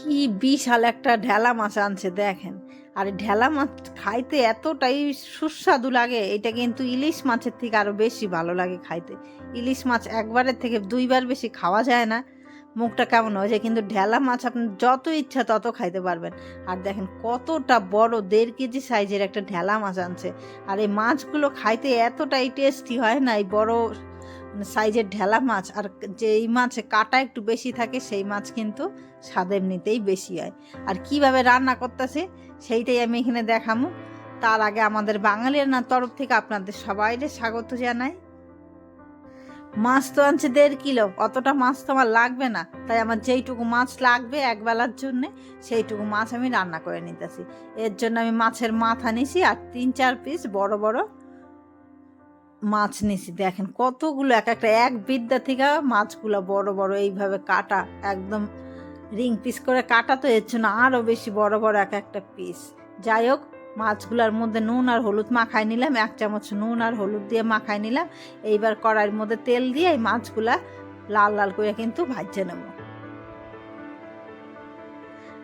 কি বিশাল একটা ঢেলা মাছ আনছে দেখেন। আর ঢেলা মাছ খাইতে এতটাই সুস্বাদু লাগে, এটা কিন্তু ইলিশ মাছের থেকে আরো বেশি ভালো লাগে খাইতে। ইলিশ মাছ একবারের থেকে দুইবার বেশি খাওয়া যায় না, মুখটা কেমন হয়ে যায়, কিন্তু ঢেলা মাছ আপনি যত ইচ্ছা তত খাইতে পারবেন। আর দেখেন কতটা বড় 1.5 কেজি সাইজের একটা ঢেলা মাছ আনছে। আর এই মাছগুলো খাইতে এতটাই টেস্টি হয় না, এই বড় সাইজের ঢেলা মাছ। আর যেই মাছে কাঁটা একটু বেশি থাকে সেই মাছ কিন্তু স্বাদ এমনিতেই বেশি হয়। আর কিভাবে রান্না করতেছে সেইটাই আমি এখানে দেখামু। তার আগে আমাদের বাঙালির তরফ থেকে আপনাদের সবাইকে স্বাগত জানাই। মাছ তো আনছে 1.5 কিলো, অতটা মাছ তো আমার লাগবে না, তাই আমার যেইটুকু মাছ লাগবে একবেলার জন্যে সেইটুকু মাছ আমি রান্না করে নিতেছি। এর জন্য আমি মাছের মাথা নিছি আর 3-4 পিস বড় বড় মাছ নিছি। দেখেন কতগুলো, এক বিদ্যা থেকে মাছগুলো বড় বড় এইভাবে কাটা, একদম রিং পিস করে কাটা, তো এর জন্য আরও বেশি বড় বড় একটা পিস। যাই হোক, মাছগুলোর মধ্যে নুন আর হলুদ মাখাই নিলাম, 1 চামচ নুন আর হলুদ দিয়ে মাখাই নিলাম। এইবার কড়াইয়ের মধ্যে তেল দিয়ে এই মাছগুলা লাল লাল করে কিন্তু ভাজে নেব।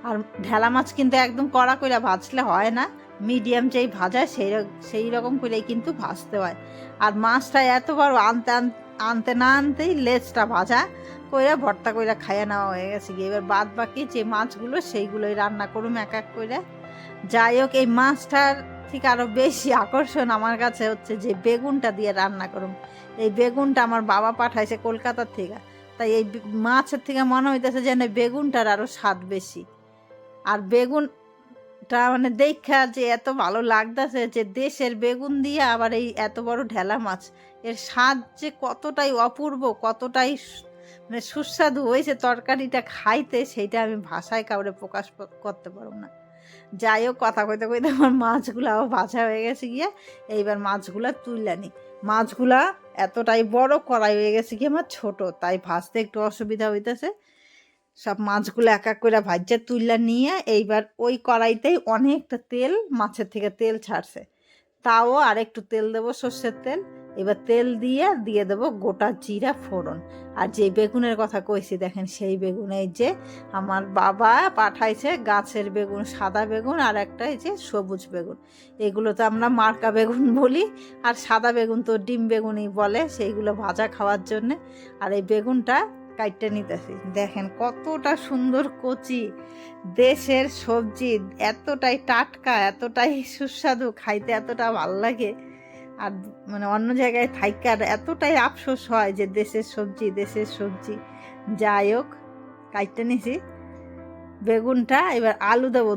আর ঢেলা মাছ কিন্তু একদম কড়া করে ভাজলে হয় না, মিডিয়াম যেই ভাজা সেই রকম করেই কিন্তু ভাজতে হয়। আর মাছটা এত বড় আনতে না আনতেই লেজটা ভাজা কইরা ভর্তা কইরা খাইয়া নেওয়া হয়ে গেছে। এবার বাদ বাকি যে মাছগুলো সেইগুলোই রান্না করুম এক এক করে। যাই হোক, এই মাছটার থেকে আরো বেশি আকর্ষণ আমার কাছে হচ্ছে যে বেগুনটা দিয়ে রান্না করুম। এই বেগুনটা আমার বাবা পাঠাইছে কলকাতার থেকে, তাই এই মাছের থেকে মনে হইতেছে যেন বেগুনটার আরো স্বাদ বেশি। আর বেগুনটা দেখা যে এত ভালো লাগতেছে যে দেশের বেগুন দিয়ে আবার এই এত বড় ঢেলা মাছ, এর স্বাদ যে কতটাই অপূর্ব, কতটাই সুস্বাদু হয়েছে তরকারিটা খাইতে, সেইটা আমি ভাষায় কাউরে প্রকাশ করতে পারব না। যাই হোক, কথা কইতে কইতে আমার মাছগুলাও ভাজা হয়ে গেছে গিয়া। এইবার মাছগুলা তুইলা নি। মাছগুলা এতটাই বড়, কড়াই হয়ে গেছে কি আমার ছোট, তাই ভাজতে একটু অসুবিধা হইতেছে। সব মাছগুলো এক এক করে ভাজ্যা তুইলা নিয়ে এইবার ওই কড়াইতেই অনেকটা তেল, মাছের থেকে তেল ছাড়ছে, তাও আর একটু তেল দেবো, সর্ষের তেল। এবার তেল দিয়ে দেবো গোটা জিরা ফোড়ন। আর যে বেগুনের কথা কইছি দেখেন, সেই বেগুন এই যে আমার বাবা পাঠাইছে, গাছের বেগুন, সাদা বেগুন, আর একটা এই যে সবুজ বেগুন। এগুলো তো আমরা মার্কা বেগুন বলি, আর সাদা বেগুন তো ডিম বেগুনই বলে, সেইগুলো ভাজা খাওয়ার জন্যে। আর এই বেগুনটা কাইটটা নিতেছি। দেখেন কতটা সুন্দর কচি, দেশের সবজি, এতটাই টাটকা, এতটাই সুস্বাদু, খাইতে এতটা ভাল লাগে। আর অন্য জায়গায় থাইকার এতটাই আফসোস হয় যে দেশের সবজি। যাই হোক, কাইটটা নিছি বেগুনটা। এবার আলু দেবো,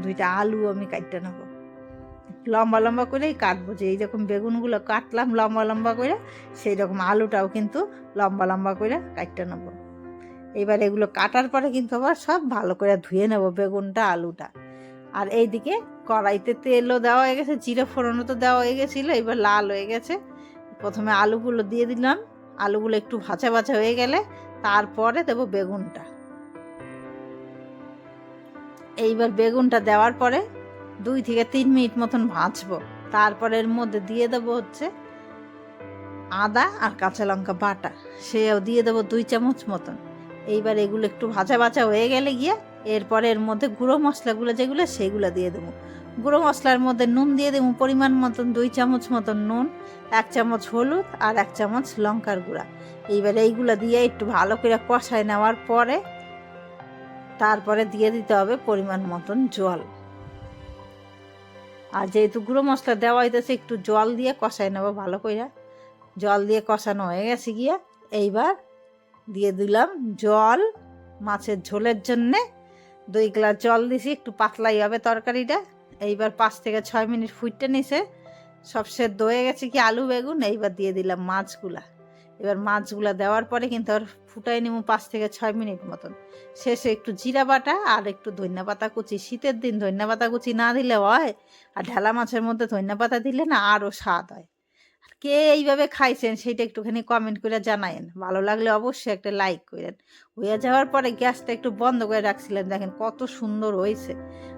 দুইটা আলু আমি কাইটটা নেবো, লম্বা লম্বা করেই কাটবো। যে এইরকম বেগুনগুলো কাটলাম লম্বা লম্বা করে, সেই রকম আলুটাও কিন্তু লম্বা লম্বা করে কাটতে নেব। এবার এগুলো কাটার পরে কিন্তু আবার সব ভালো করে ধুয়ে নেব বেগুনটা, আলুটা। আর এইদিকে কড়াইতে তেলও দেওয়া হয়ে গেছে, জিরে ফোড়নও তো দেওয়া হয়ে গেছিলো, এবার লাল হয়ে গেছে। প্রথমে আলুগুলো দিয়ে দিলাম, আলুগুলো একটু ভাজা ভাজা হয়ে গেলে তারপরে দেবো বেগুনটা। এইবার বেগুনটা দেওয়ার পরে 2 থেকে 3 মিনিট মতন ভাজবো। তারপরে এর মধ্যে দিয়ে দেবো হচ্ছে আদা আর কাঁচা লঙ্কা বাটা, সেও দিয়ে দেবো 2 চামচ মতন। এইবার এগুলো একটু ভাজা ভাজা হয়ে গেলে গিয়ে এরপরে এর মধ্যে গুঁড়ো মশলাগুলো যেগুলো সেইগুলো দিয়ে দেবো। গুঁড়ো মশলার মধ্যে নুন দিয়ে দেবো পরিমাণ মতন, 2 চামচ মতন নুন, 1 চামচ হলুদ আর 1 চামচ লঙ্কার গুঁড়া। এইবার এইগুলো দিয়ে একটু ভালো করে কষায় নেওয়ার পরে তারপরে দিয়ে দিতে হবে পরিমাণ মতন জল। আর যেহেতু গুঁড়ো মশলা দেওয়া হইতেছে, একটু জল দিয়ে কষায় নেবো ভালো করে। জল দিয়ে কষানো হয়ে গেছে গিয়া এইবার দিয়ে দিলাম জল। মাছের ঝোলের জন্যে 2 গ্লাস জল দিছি, একটু পাতলাই হবে তরকারিটা। এইবার 5 থেকে 6 মিনিট ফুটতে নিছে, সব সেদ্ধ হয়ে গেছে কি আলু বেগুন। এইবার দিয়ে দিলাম মাছগুলা। এবার মাছগুলা দেওয়ার পরে কিন্তু আর ফুটাই নিব 5 থেকে 6 মিনিট মতন। শেষে একটু জিরা বাটা আর একটু ধনিয়া পাতা কুচি। শীতের দিন ধনিয়া পাতা কুচি না দিলে হয়, আর ঢেলা মাছের মধ্যে ধনিয়া পাতা দিলে না আরও স্বাদ হয়। কে এইভাবে খাইছেন সেটা একটুখানি কমেন্ট করে জানায়েন। ভালো লাগলে অবশ্যই একটা লাইক করেন। হয়ে যাওয়ার পরে গ্যাসটা একটু বন্ধ করে রাখছিলেন, দেখেন কত সুন্দর হয়েছে।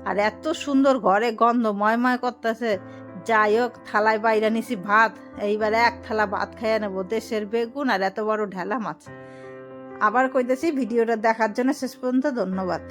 আর এত সুন্দর ঘরে গন্ধ ময় করতেছে। যাই হোক, থালায় বাইরে নিছি ভাত। এইবার 1 থালা ভাত খাইয়া নেবো, দেশের বেগুন আর এত বড় ঢেলা মাছ। আবার কইতেছি, ভিডিওটা দেখার জন্য শেষ পর্যন্ত ধন্যবাদ।